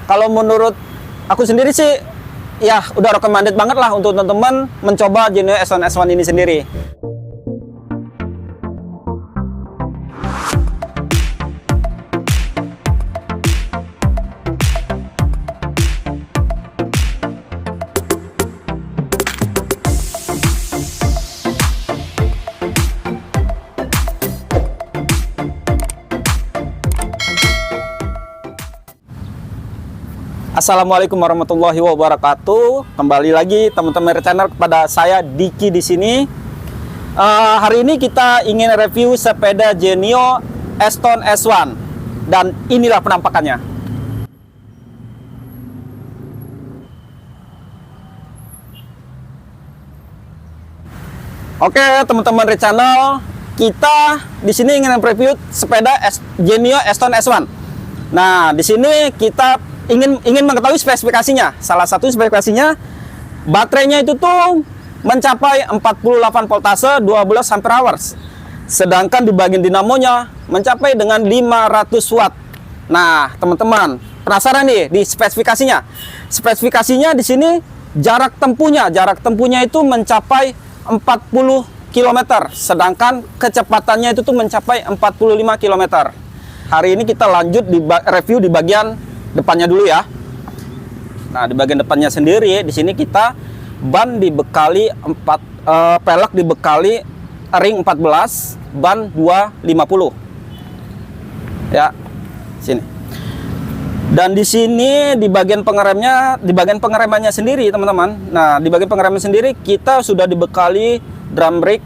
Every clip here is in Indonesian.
kalau menurut aku sendiri sih, ya udah recommended banget lah untuk teman-teman mencoba Genio S1 S1 ini sendiri. Assalamualaikum warahmatullahi wabarakatuh. Kembali lagi teman-teman channel kepada saya Diki di sini. Hari ini kita ingin review sepeda Genio S1 S1 dan inilah penampakannya. Oke, teman-teman channel, kita di sini ingin review sepeda Genio S1 S1. Nah, di sini kita ingin mengetahui spesifikasinya. Salah satu spesifikasinya, baterainya itu tuh mencapai 48 voltase 12 ampere hours. Sedangkan di bagian dinamonya mencapai dengan 500 watt. Nah, teman-teman, penasaran nih di spesifikasinya? Spesifikasinya di sini jarak tempuhnya itu mencapai 40 km, sedangkan kecepatannya itu tuh mencapai 45 km. Hari ini kita lanjut di review di bagian depannya dulu ya. Nah, di bagian depannya sendiri di sini kita ban dibekali pelek dibekali ring 14, ban 250. Ya. Sini. Dan di sini di bagian pengeremannya sendiri, teman-teman. Nah, di bagian pengereman sendiri kita sudah dibekali drum brake.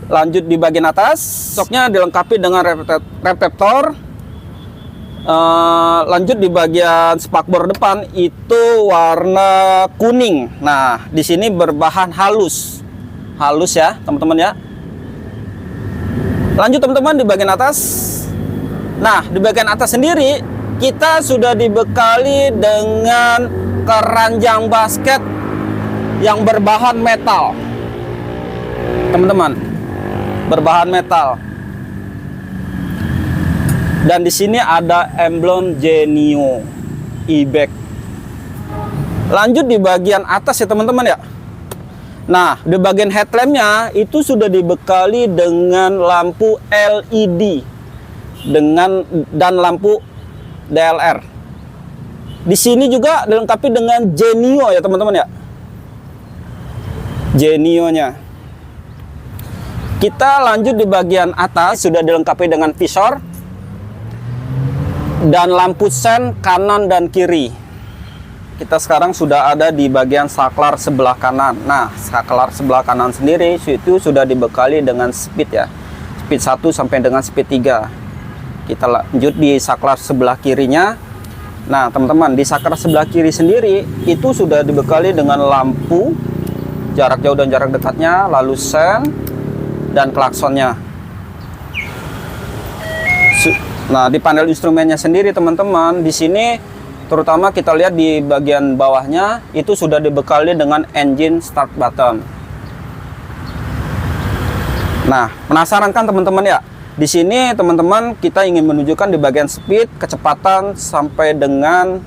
Lanjut di bagian atas, shocknya dilengkapi dengan reflektor. Lanjut di bagian spakbor depan itu warna kuning. Nah, di sini berbahan halus ya, teman-teman ya. Lanjut teman-teman di bagian atas. Nah, di bagian atas sendiri kita sudah dibekali dengan keranjang basket yang berbahan metal, teman-teman, berbahan metal. Dan di sini ada emblem Genio e-bike. Lanjut di bagian atas ya teman-teman ya. Nah, di bagian headlampnya itu sudah dibekali dengan lampu LED dan lampu DLR. Di sini juga dilengkapi dengan Genio ya teman-teman ya. Genio-nya. Kita lanjut di bagian atas sudah dilengkapi dengan visor dan lampu sen kanan dan kiri. Kita sekarang sudah ada di bagian saklar sebelah kanan. Nah, saklar sebelah kanan sendiri itu sudah dibekali dengan speed ya, speed 1 sampai dengan speed 3. Kita lanjut di saklar sebelah kirinya. Nah, teman-teman, di saklar sebelah kiri sendiri itu sudah dibekali dengan lampu jarak jauh dan jarak dekatnya, lalu sen dan klaksonnya. Nah, di panel instrumennya sendiri teman-teman, di sini terutama kita lihat di bagian bawahnya itu sudah dibekali dengan engine start button. Nah, penasaran kan teman-teman ya? Di sini teman-teman kita ingin menunjukkan di bagian speed, kecepatan sampai dengan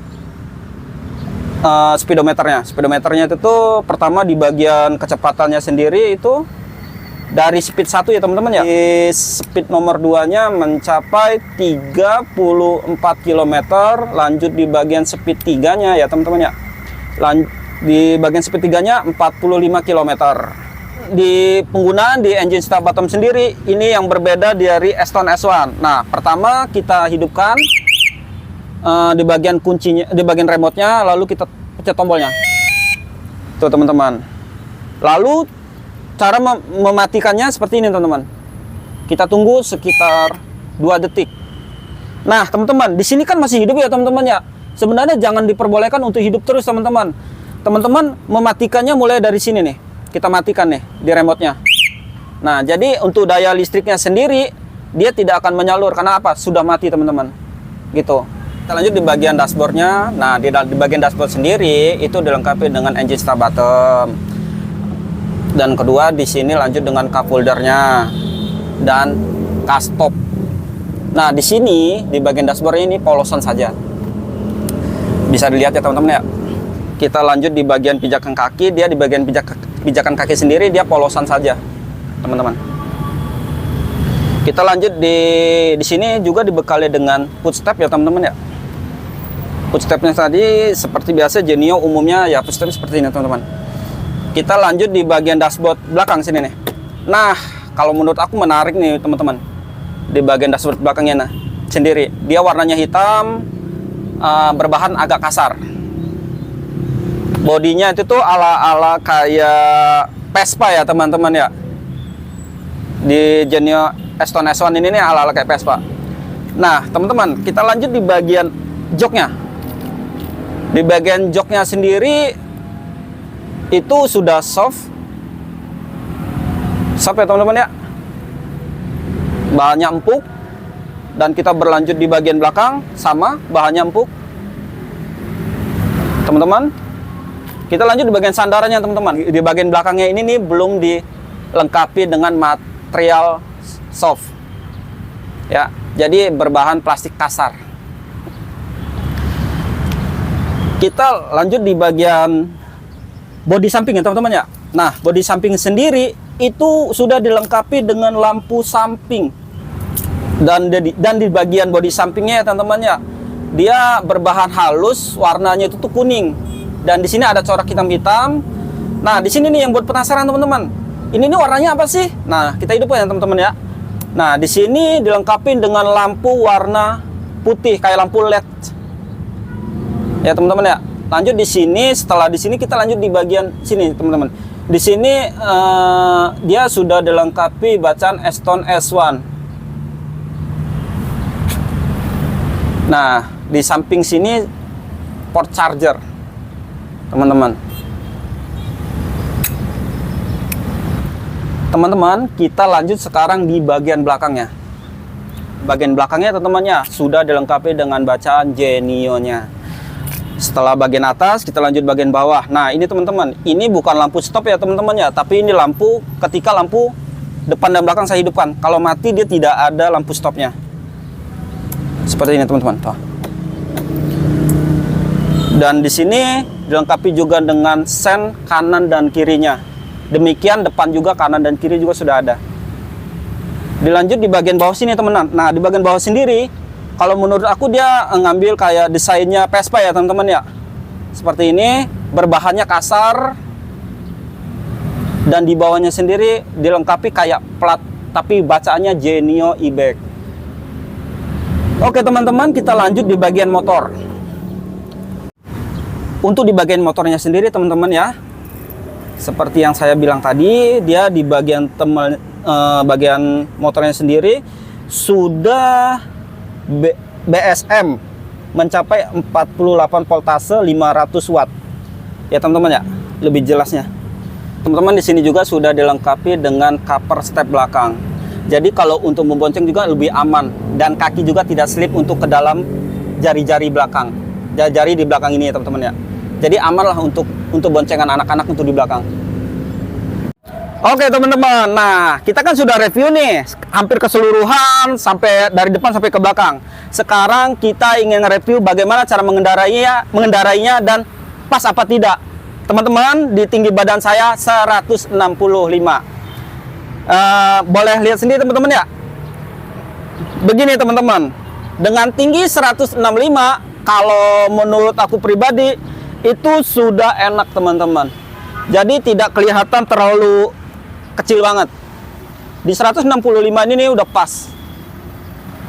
speedometernya. Speedometernya itu tuh pertama di bagian kecepatannya sendiri itu dari speed 1 ya teman-teman ya. Di speed nomor 2-nya mencapai 34 km. Lanjut di bagian speed 3-nya ya teman-teman ya. Di bagian speed 3-nya 45 km. Di penggunaan di engine start button sendiri ini yang berbeda dari S1 S1. Nah, pertama kita hidupkan di bagian kuncinya, di bagian remote-nya, lalu kita pencet tombolnya. Tuh teman-teman. Lalu cara mematikannya seperti ini teman-teman. Kita tunggu sekitar 2 detik. Nah teman-teman, di sini kan masih hidup ya teman-teman ya. Sebenarnya jangan diperbolehkan untuk hidup terus teman-teman. Teman-teman mematikannya mulai dari sini nih. Kita matikan nih di remote-nya. Nah, jadi untuk daya listriknya sendiri dia tidak akan menyalur karena apa? Sudah mati teman-teman. Gitu. Kita lanjut di bagian dashboardnya. Nah, di bagian dashboard sendiri itu dilengkapi dengan engine start button. Dan kedua di sini lanjut dengan cup holdernya dan castop. Nah, di sini di bagian dashboard ini polosan saja. Bisa dilihat ya teman-teman ya. Kita lanjut di bagian pijakan kaki. Dia di bagian pijakan kaki sendiri dia polosan saja, teman-teman. Kita lanjut di sini juga dibekali dengan footstep ya teman-teman ya. Footstepnya tadi seperti biasa Genio umumnya ya footstep seperti ini teman-teman. Kita lanjut di bagian dashboard belakang sini nih. Nah, kalau menurut aku menarik nih teman-teman. Di bagian dashboard belakangnya nah sendiri, dia warnanya hitam, berbahan agak kasar. Bodinya itu tuh ala-ala kayak Vespa ya teman-teman ya. Di Genio Stone S1 ini nih ala-ala kayak Vespa. Nah teman-teman, kita lanjut di bagian joknya. Di bagian joknya sendiri itu sudah soft ya teman-teman ya. Bahannya empuk. Dan kita berlanjut di bagian belakang sama bahannya empuk. Teman-teman, kita lanjut di bagian sandarannya teman-teman. Di bagian belakangnya ini nih belum dilengkapi dengan material soft. Ya, jadi berbahan plastik kasar. Kita lanjut di bagian bodi samping ya teman-teman ya. Nah, bodi samping sendiri itu sudah dilengkapi dengan lampu samping. Dan di bagian bodi sampingnya ya teman-teman ya, dia berbahan halus, warnanya itu tuh kuning. Dan di sini ada corak hitam-hitam. Nah, di sini nih yang buat penasaran teman-teman. Ini nih warnanya apa sih? Nah, kita hidupin ya teman-teman ya. Nah, di sini dilengkapi dengan lampu warna putih kayak lampu LED. Ya teman-teman ya. Lanjut di sini, setelah di sini kita lanjut di bagian sini teman-teman. Di sini dia sudah dilengkapi bacaan Stone S1. Nah, di samping sini port charger, teman-teman. Teman-teman, kita lanjut sekarang di bagian belakangnya. Bagian belakangnya teman-teman ya sudah dilengkapi dengan bacaan Genio-nya. Setelah bagian atas, kita lanjut bagian bawah. Nah, ini teman-teman, ini bukan lampu stop ya teman-teman ya, tapi ini lampu ketika lampu depan dan belakang saya hidupkan. Kalau mati dia tidak ada lampu stopnya. Seperti ini teman-teman. Dan di sini dilengkapi juga dengan sen kanan dan kirinya. Demikian depan juga, kanan dan kiri juga sudah ada. Dilanjut di bagian bawah sini teman-teman. Nah, di bagian bawah sendiri, kalau menurut aku dia ngambil kayak desainnya Vespa ya teman-teman ya. Seperti ini, berbahannya kasar. Dan di bawahnya sendiri dilengkapi kayak plat, tapi bacaannya Genio e-bike. Oke teman-teman, kita lanjut di bagian motor. Untuk di bagian motornya sendiri teman-teman ya, seperti yang saya bilang tadi, dia di bagian bagian motornya sendiri sudah BSM mencapai 48 voltase 500 watt. Ya teman-teman ya, lebih jelasnya. Teman-teman di sini juga sudah dilengkapi dengan cover step belakang. Jadi kalau untuk membonceng juga lebih aman dan kaki juga tidak slip untuk ke dalam jari-jari belakang. Jari di belakang ini ya teman-teman ya. Jadi aman lah untuk boncengan anak-anak untuk di belakang. Oke teman-teman, nah kita kan sudah review nih hampir keseluruhan sampai dari depan sampai ke belakang. Sekarang kita ingin review bagaimana cara mengendarainya dan pas apa tidak. Teman-teman, di tinggi badan saya 165. Boleh lihat sendiri teman-teman ya. Begini teman-teman, dengan tinggi 165, kalau menurut aku pribadi itu sudah enak teman-teman. Jadi tidak kelihatan terlalu kecil banget. Di 165 ini udah pas.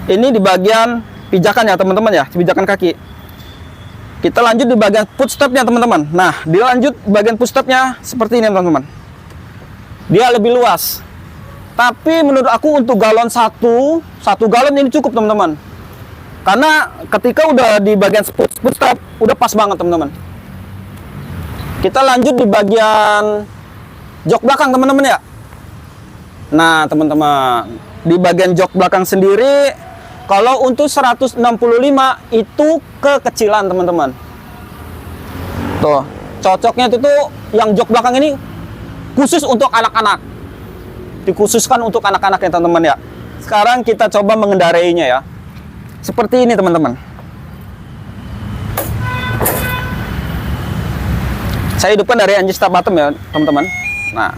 Ini di bagian pijakan ya teman-teman ya, pijakan kaki. Kita lanjut di bagian footstepnya teman-teman. Nah, dilanjut bagian footstepnya seperti ini teman-teman. Dia lebih luas. Tapi menurut aku untuk galon satu galon ini cukup teman-teman. Karena ketika udah di bagian footstep udah pas banget teman-teman. Kita lanjut di bagian jok belakang teman-teman ya. Nah teman-teman, di bagian jok belakang sendiri, kalau untuk 165 itu kekecilan teman-teman. Tuh, cocoknya itu tuh yang jok belakang ini khusus untuk anak-anak. Dikhususkan untuk anak-anak ya teman-teman ya. Sekarang kita coba mengendarainya ya. Seperti ini teman-teman. Saya hidupkan dari engine start bottom ya teman-teman. Nah,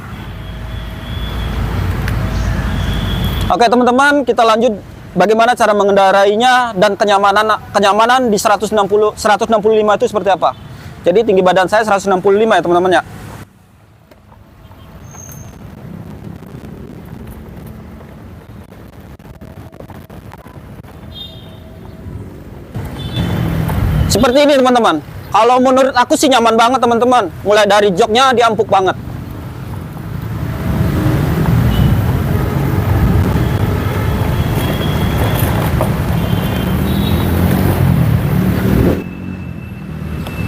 oke teman-teman, kita lanjut bagaimana cara mengendarainya dan kenyamanan di 165 itu seperti apa. Jadi tinggi badan saya 165 ya teman-teman ya. Seperti ini teman-teman. Kalau menurut aku sih nyaman banget teman-teman. Mulai dari joknya dia empuk banget.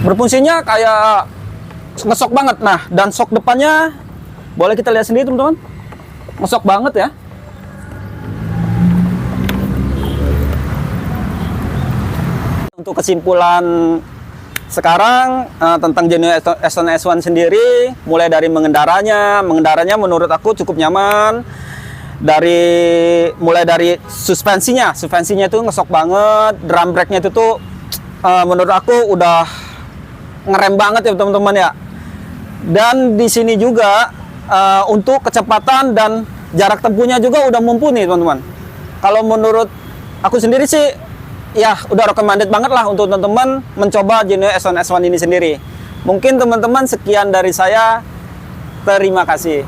Berfungsinya kayak ngesok banget. Nah, dan sok depannya boleh kita lihat sendiri teman-teman. Ngesok banget ya. Untuk kesimpulan sekarang tentang Genio S1 S1 sendiri, mulai dari mengendaranya menurut aku cukup nyaman. Mulai dari suspensinya itu ngesok banget. Drum brake-nya itu tuh menurut aku udah ngerem banget ya teman-teman ya. Dan di sini juga untuk kecepatan dan jarak tempuhnya juga udah mumpuni teman-teman. Kalau menurut aku sendiri sih ya udah recommended banget lah untuk teman-teman mencoba Genio S1 S1 ini sendiri. Mungkin teman-teman sekian dari saya. Terima kasih.